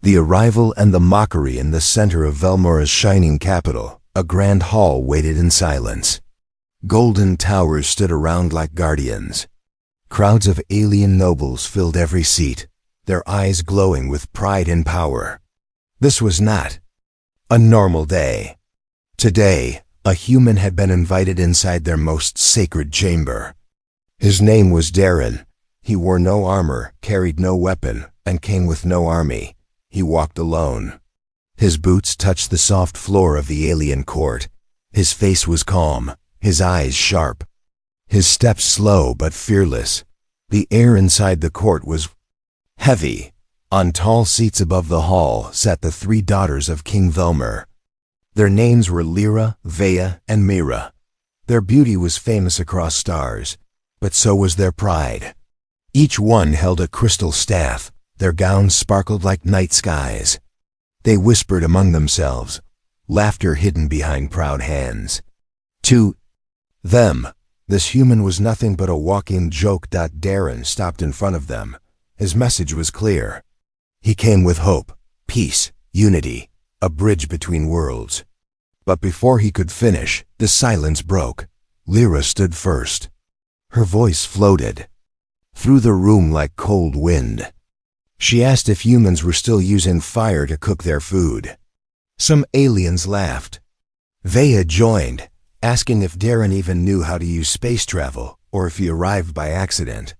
The arrival and the mockery in the center of Velmora's shining capital, a grand hall waited in silence. Golden towers stood around like guardians. Crowds of alien nobles filled every seat, their eyes glowing with pride and power. This was not a normal day. Today, a human had been invited inside their most sacred chamber. His name was Darren. He wore no armor, carried no weapon, and came with no army. He walked alone. His boots touched the soft floor of the alien court. His face was calm, his eyes sharp. His steps slow but fearless. The air inside the court was heavy. On tall seats above the hall sat the three daughters of King Velmer. Their names were Lyra, Vea, and Mira. Their beauty was famous across stars, but so was their pride. Each one held a crystal staff. Their gowns sparkled like night skies. They whispered among themselves, laughter hidden behind proud hands. To them, this human was nothing but a walking joke. Darren stopped in front of them. His message was clear. He came with hope, peace, unity, a bridge between worlds. But before he could finish, the silence broke. Lyra stood first. Her voice floated through the room like cold wind. She asked if humans were still using fire to cook their food. Some aliens laughed. Vea joined, asking if Darren even knew how to use space travel or if he arrived by accident.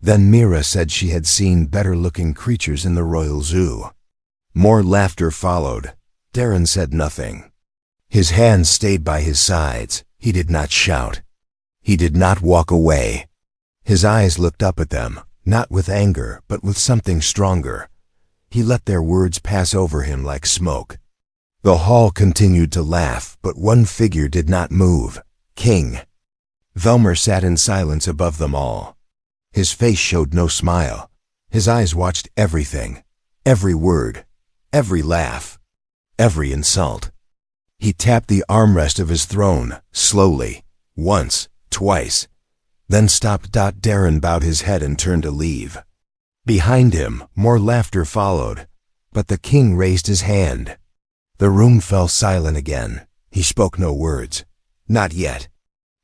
Then Mira said she had seen better-looking creatures in the royal zoo. More laughter followed. Darren said nothing. His hands stayed by his sides. He did not shout. He did not walk away. His eyes looked up at them, not with anger, but with something stronger. He let their words pass over him like smoke. The hall continued to laugh, but one figure did not move. King Velmer sat in silence above them all. His face showed no smile. His eyes watched everything, every word, every laugh, every insult. He tapped the armrest of his throne, slowly, once, twice, then stopped. Darren bowed his head and turned to leave. Behind him, more laughter followed, but the king raised his hand. The room fell silent again. He spoke no words. Not yet.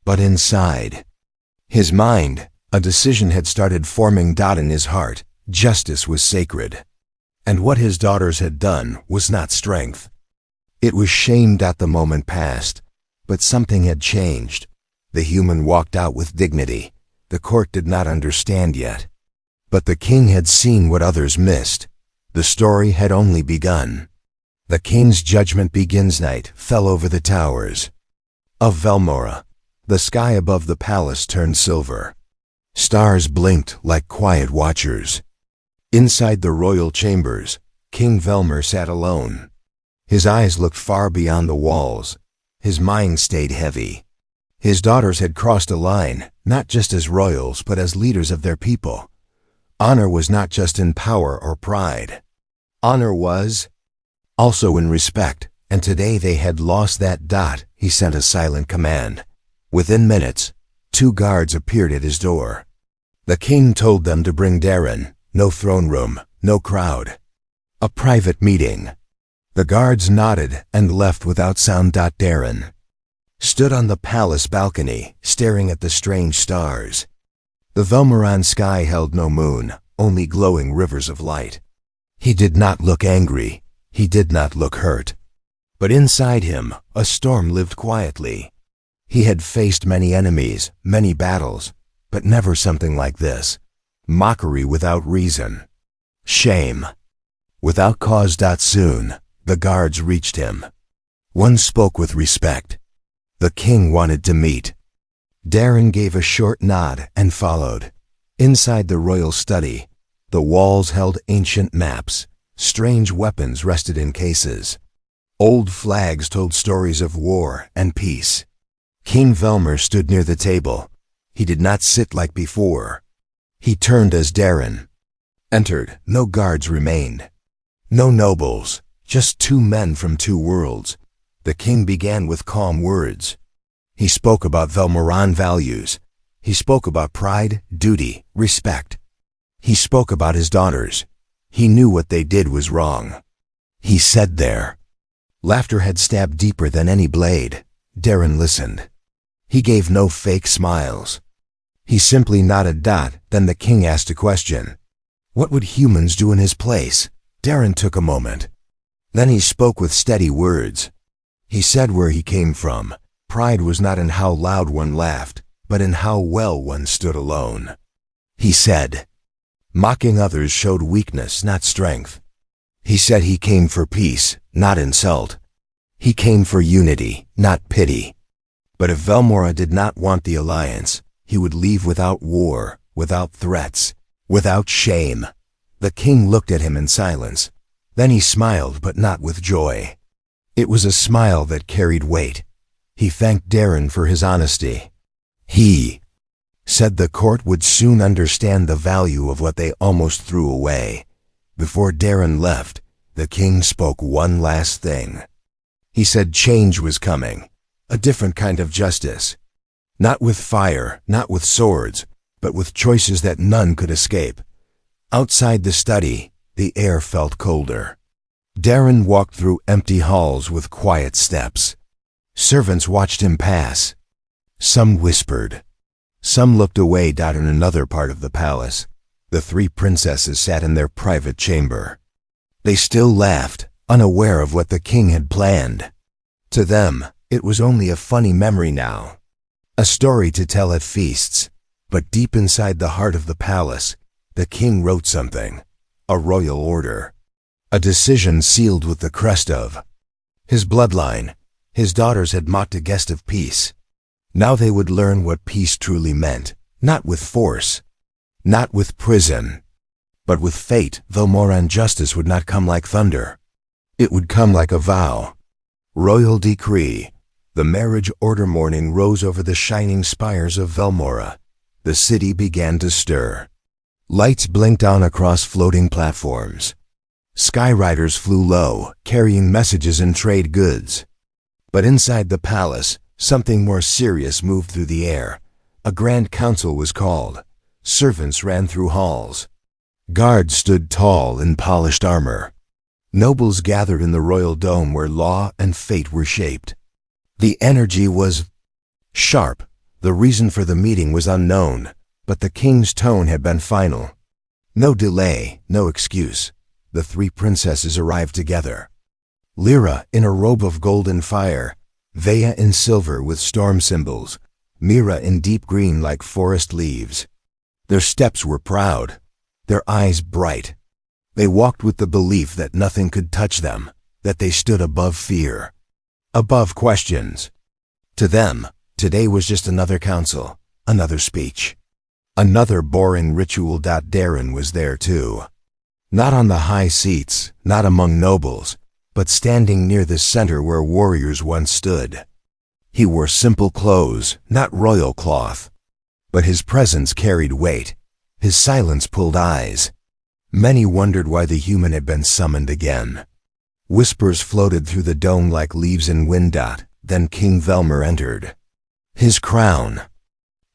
But inside his mind, a decision had started forming. In his heart, justice was sacred. And what his daughters had done was not strength. It was shame. The moment passed, but something had changed. The human walked out with dignity. The court did not understand yet. But the king had seen what others missed. The story had only begun. The king's judgment begins. Night fell over the towers of Velmora. The sky above the palace turned silver. Stars blinked like quiet watchers. Inside the royal chambers, King Velmer sat alone. His eyes looked far beyond the walls. His mind stayed heavy. His daughters had crossed a line, not just as royals, but as leaders of their people. Honor was not just in power or pride. Honor was also in respect, and today they had lost that. He sent a silent command. Within minutes, 2 guards appeared at his door. The king told them to bring Darren. No throne room, no crowd. A private meeting. The guards nodded and left without sound. Darren stood on the palace balcony, staring at the strange stars. The Velmoran sky held no moon, only glowing rivers of light. He did not look angry. He did not look hurt. But inside him, a storm lived quietly. He had faced many enemies, many battles, but never something like this. Mockery without reason. Shame without cause. Soon, the guards reached him. One spoke with respect. The king wanted to meet. Darren gave a short nod and followed. Inside the royal study, the walls held ancient maps. Strange weapons rested in cases. Old flags told stories of war and peace. King Velmer stood near the table. He did not sit like before. He turned as Darren entered. No guards remained. No nobles, just 2 men from 2 worlds. The king began with calm words. He spoke about Velmoran values. He spoke about pride, duty, respect. He spoke about his daughters. He knew what they did was wrong. He said there. Laughter had stabbed deeper than any blade. Darren listened. He gave no fake smiles. He simply nodded. Then the king asked a question. What would humans do in his place? Darren took a moment. Then he spoke with steady words. He said where he came from. Pride was not in how loud one laughed, but in how well one stood alone. He said, mocking others showed weakness, not strength. He said he came for peace, not insult. He came for unity, not pity. But if Velmora did not want the alliance, he would leave without war, without threats, without shame. The king looked at him in silence. Then he smiled, but not with joy. It was a smile that carried weight. He thanked Darren for his honesty. He said the court would soon understand the value of what they almost threw away. Before Darren left, the king spoke one last thing. He said change was coming, a different kind of justice. Not with fire, not with swords, but with choices that none could escape. Outside the study, the air felt colder. Darren walked through empty halls with quiet steps. Servants watched him pass. Some whispered. Some looked away. In another part of the palace, the three princesses sat in their private chamber. They still laughed, unaware of what the king had planned. To them, it was only a funny memory now. A story to tell at feasts. But deep inside the heart of the palace, the king wrote something. A royal order. A decision sealed with the crest of his bloodline. His daughters had mocked a guest of peace. Now they would learn what peace truly meant, not with force, not with prison, but with fate. Velmora and justice would not come like thunder. It would come like a vow. Royal decree. The marriage order. Morning rose over the shining spires of Velmora. The city began to stir. Lights blinked on across floating platforms. Skyriders flew low, carrying messages and trade goods. But inside the palace, something more serious moved through the air. A grand council was called. Servants ran through halls. Guards stood tall in polished armor. Nobles gathered in the royal dome where law and fate were shaped. The energy was sharp. The reason for the meeting was unknown, but the king's tone had been final. No delay, no excuse. The three princesses arrived together. Lyra in a robe of golden fire, Vea in silver with storm symbols, Mira in deep green like forest leaves. Their steps were proud, their eyes bright. They walked with the belief that nothing could touch them, that they stood above fear, above questions. To them, today was just another council, another speech, another boring ritual. Darren was there too. Not on the high seats, not among nobles, but standing near the center where warriors once stood. He wore simple clothes, not royal cloth. But his presence carried weight. His silence pulled eyes. Many wondered why the human had been summoned again. Whispers floated through the dome like leaves in wind. Then King Velmer entered. His crown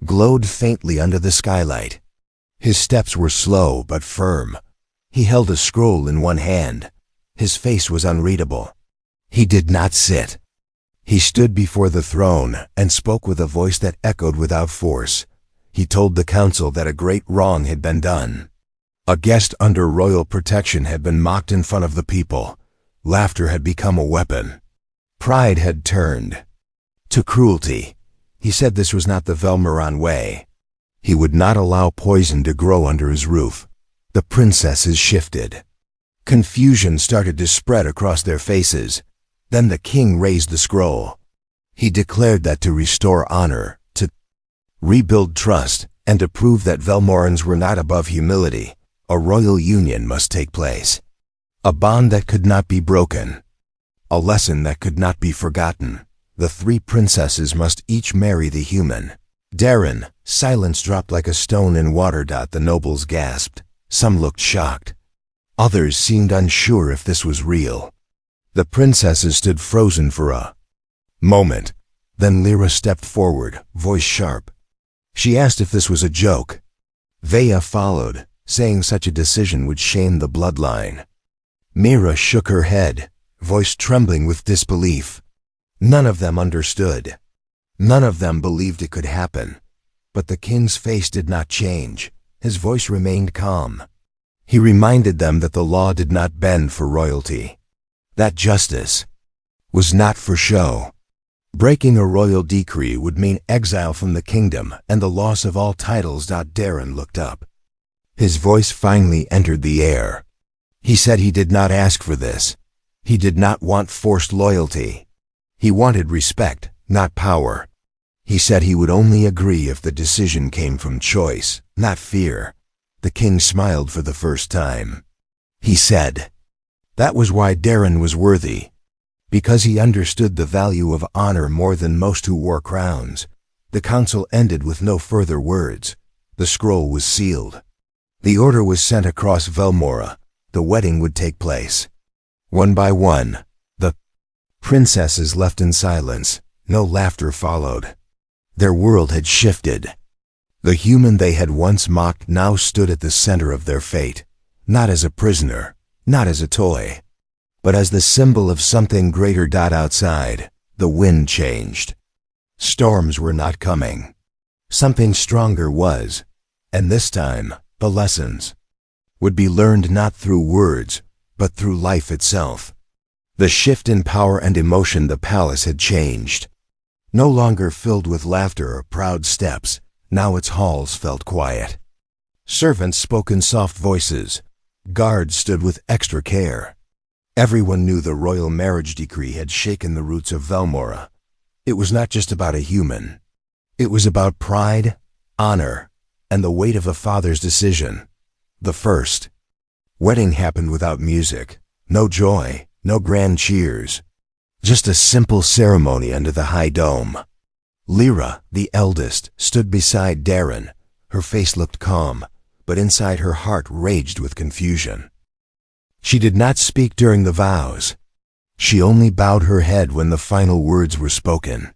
glowed faintly under the skylight. His steps were slow but firm. He held a scroll in one hand. His face was unreadable. He did not sit. He stood before the throne and spoke with a voice that echoed without force. He told the council that a great wrong had been done. A guest under royal protection had been mocked in front of the people. Laughter had become a weapon. Pride had turned to cruelty. He said this was not the Velmeron way. He would not allow poison to grow under his roof. The princesses shifted. Confusion started to spread across their faces. Then the king raised the scroll. He declared that to restore honor, to rebuild trust, and to prove that Velmorans were not above humility, a royal union must take place. A bond that could not be broken. A lesson that could not be forgotten. The three princesses must each marry the human. Darren, silence dropped like a stone in water. The nobles gasped. Some looked shocked. Others seemed unsure if this was real. The princesses stood frozen for a moment. Then Lyra stepped forward, voice sharp. She asked if this was a joke. Vea followed, saying such a decision would shame the bloodline. Mira shook her head, voice trembling with disbelief. None of them understood. None of them believed it could happen. But the king's face did not change. His voice remained calm. He reminded them that the law did not bend for royalty. That justice was not for show. Breaking a royal decree would mean exile from the kingdom and the loss of all titles. Darren looked up. His voice finally entered the air. He said he did not ask for this. He did not want forced loyalty. He wanted respect, not power. He said he would only agree if the decision came from choice, not fear. The king smiled for the first time. He said, that was why Darren was worthy. Because he understood the value of honor more than most who wore crowns. The council ended with no further words. The scroll was sealed. The order was sent across Velmora. The wedding would take place. One by one, the princesses left in silence. No laughter followed. Their world had shifted. The human they had once mocked now stood at the center of their fate, not as a prisoner, not as a toy, but as the symbol of something greater. Outside, the wind changed. Storms were not coming. Something stronger was, and this time, the lessons would be learned not through words, but through life itself. The shift in power and emotion. The palace had changed. No longer filled with laughter or proud steps, now its halls felt quiet. Servants spoke in soft voices. Guards stood with extra care. Everyone knew the royal marriage decree had shaken the roots of Velmora. It was not just about a human. It was about pride, honor, and the weight of a father's decision. The first wedding happened without music, no joy, no grand cheers. Just a simple ceremony under the high dome. Lyra, the eldest, stood beside Darren. Her face looked calm, but inside her heart raged with confusion. She did not speak during the vows. She only bowed her head when the final words were spoken.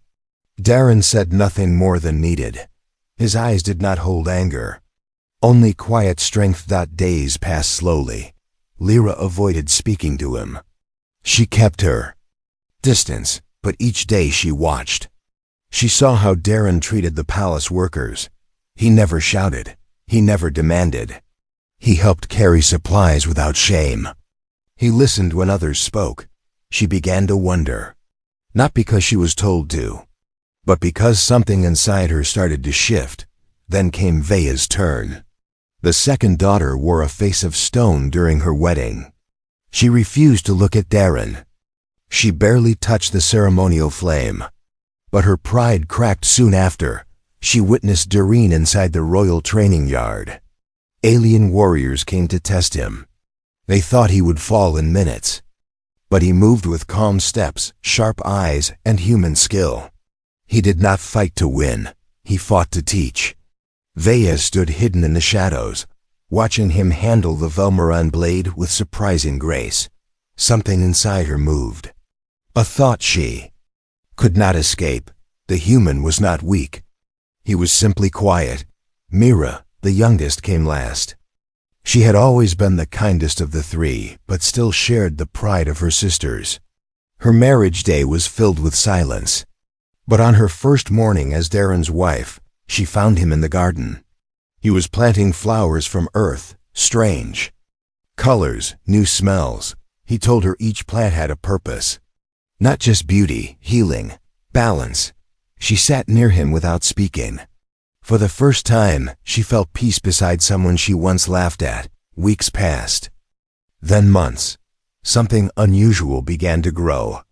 Darren said nothing more than needed. His eyes did not hold anger. Only quiet strength. Days passed slowly. Lyra avoided speaking to him. She kept her distance, but each day she watched. She saw how Darren treated the palace workers. He never shouted. He never demanded. He helped carry supplies without shame. He listened when others spoke. She began to wonder. Not because she was told to, but because something inside her started to shift. Then came Vea's turn. The second daughter wore a face of stone during her wedding. She refused to look at Darren. She barely touched the ceremonial flame. But her pride cracked soon after. She witnessed Doreen inside the royal training yard. Alien warriors came to test him. They thought he would fall in minutes. But he moved with calm steps, sharp eyes, and human skill. He did not fight to win. He fought to teach. Vea stood hidden in the shadows, watching him handle the Velmoran blade with surprising grace. Something inside her moved. A thought she could not escape. The human was not weak. He was simply quiet. Mira, the youngest, came last. She had always been the kindest of the three, but still shared the pride of her sisters. Her marriage day was filled with silence. But on her first morning as Darren's wife, she found him in the garden. He was planting flowers from earth, strange colors, new smells. He told her each plant had a purpose. Not just beauty, healing, balance. She sat near him without speaking. For the first time, she felt peace beside someone she once laughed at. Weeks passed. Then months. Something unusual began to grow.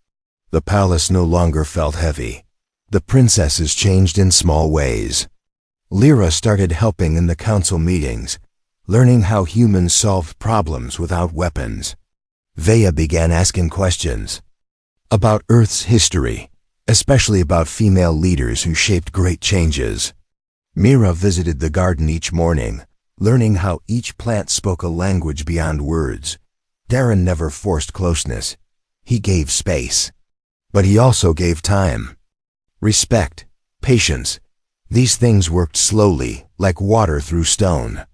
The palace no longer felt heavy. The princesses changed in small ways. Lyra started helping in the council meetings, learning how humans solved problems without weapons. Vea began asking questions about Earth's history, especially about female leaders who shaped great changes. Mira visited the garden each morning, learning how each plant spoke a language beyond words. Darren never forced closeness. He gave space. But he also gave time. Respect, patience. These things worked slowly, like water through stone.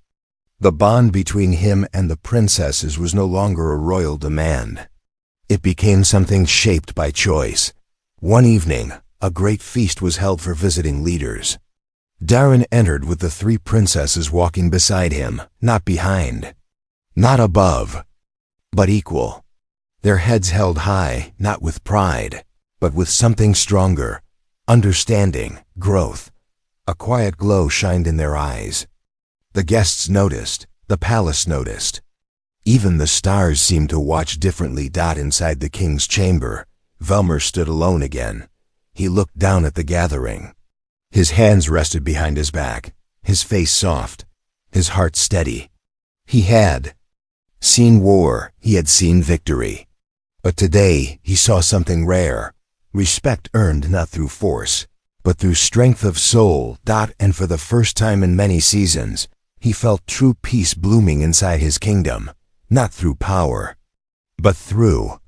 The bond between him and the princesses was no longer a royal demand. It became something shaped by choice. One evening, a great feast was held for visiting leaders. Darren entered with the 3 princesses walking beside him, not behind, not above, but equal. Their heads held high, not with pride, but with something stronger, understanding, growth. A quiet glow shined in their eyes. The guests noticed, the palace noticed. Even the stars seemed to watch differently. Inside the king's chamber, Velmor stood alone again. He looked down at the gathering. His hands rested behind his back, his face soft, his heart steady. He had seen war, he had seen victory. But today he saw something rare, respect earned not through force, but through strength of soul. And for the first time in many seasons, he felt true peace blooming inside his kingdom, not through power, but through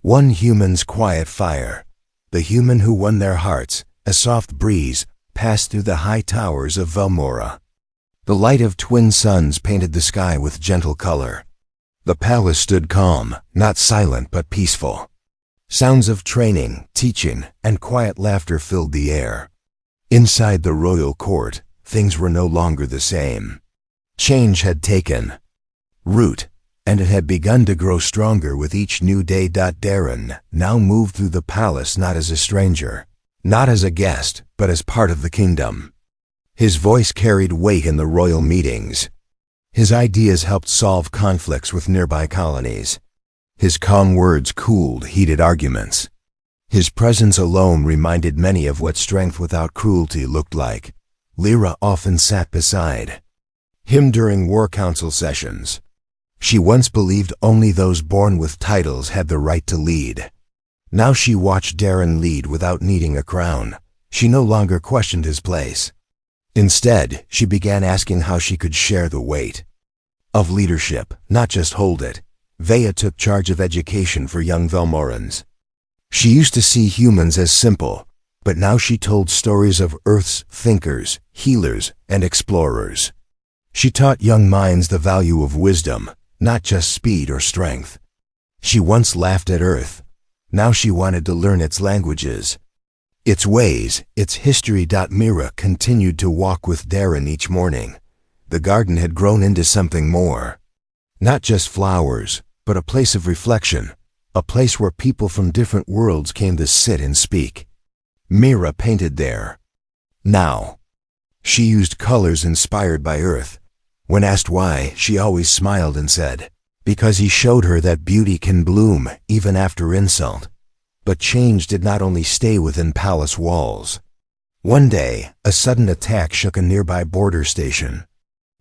one human's quiet fire, the human who won their hearts. A soft breeze passed through the high towers of Velmora. The light of twin suns painted the sky with gentle color. The palace stood calm, not silent but peaceful. Sounds of training, teaching, and quiet laughter filled the air. Inside the royal court, things were no longer the same. Change had taken root, and it had begun to grow stronger with each new day. Darren now moved through the palace not as a stranger, not as a guest, but as part of the kingdom. His voice carried weight in the royal meetings. His ideas helped solve conflicts with nearby colonies. His calm words cooled heated arguments. His presence alone reminded many of what strength without cruelty looked like. Lyra often sat beside him during war council sessions. She once believed only those born with titles had the right to lead. Now she watched Darren lead without needing a crown. She no longer questioned his place. Instead, she began asking how she could share the weight of leadership, not just hold it. Vea took charge of education for young Velmorans. She used to see humans as simple, but now she told stories of Earth's thinkers, healers, and explorers. She taught young minds the value of wisdom, not just speed or strength. She once laughed at Earth. Now she wanted to learn its languages, its ways, its history. Mira continued to walk with Darren each morning. The garden had grown into something more. Not just flowers, but a place of reflection, a place where people from different worlds came to sit and speak. Mira painted there. Now, she used colors inspired by Earth. When asked why, she always smiled and said, "Because he showed her that beauty can bloom even after insult." But change did not only stay within palace walls. One day, a sudden attack shook a nearby border station.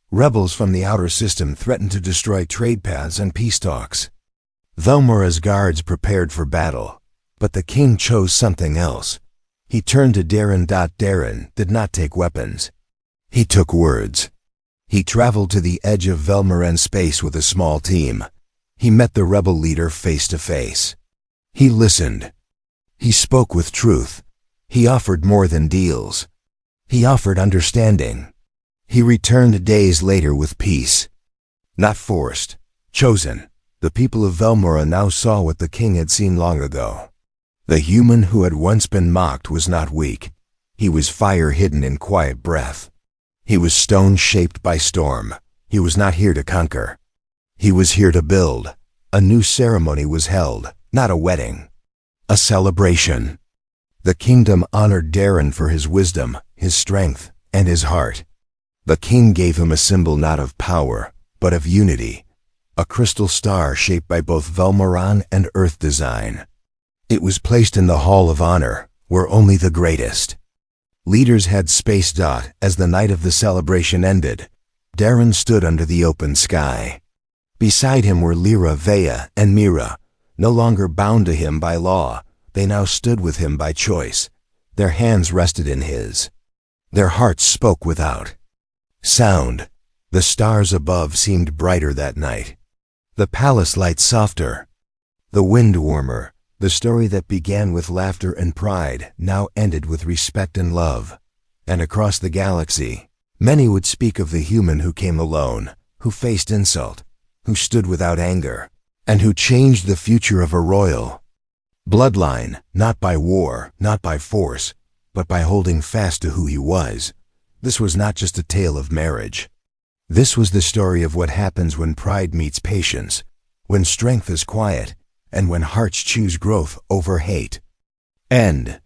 Rebels from the outer system threatened to destroy trade paths and peace talks. Velmora's guards prepared for battle, but the king chose something else. He turned to Darren. Darren did not take weapons. He took words. He traveled to the edge of Velmoran space with a small team. He met the rebel leader face to face. He listened. He spoke with truth. He offered more than deals. He offered understanding. He returned days later with peace. Not forced, chosen. The people of Velmora now saw what the king had seen long ago. The human who had once been mocked was not weak. He was fire hidden in quiet breath. He was stone shaped by storm. He was not here to conquer. He was here to build. A new ceremony was held, not a wedding, a celebration. The kingdom honored Darren for his wisdom, his strength, and his heart. The king gave him a symbol not of power, but of unity, a crystal star shaped by both Velmoran and Earth design. It was placed in the Hall of Honor, where only the greatest leaders had space. As the night of the celebration ended, Darren stood under the open sky. Beside him were Lyra, Vea, and Mira. No longer bound to him by law, they now stood with him by choice. Their hands rested in his. Their hearts spoke without sound. The stars above seemed brighter that night. The palace light softer. The wind warmer. The story that began with laughter and pride now ended with respect and love. And across the galaxy, many would speak of the human who came alone, who faced insult, who stood without anger, and who changed the future of a royal bloodline, not by war, not by force, but by holding fast to who he was. This was not just a tale of marriage. This was the story of what happens when pride meets patience, when strength is quiet, and when hearts choose growth over hate. End.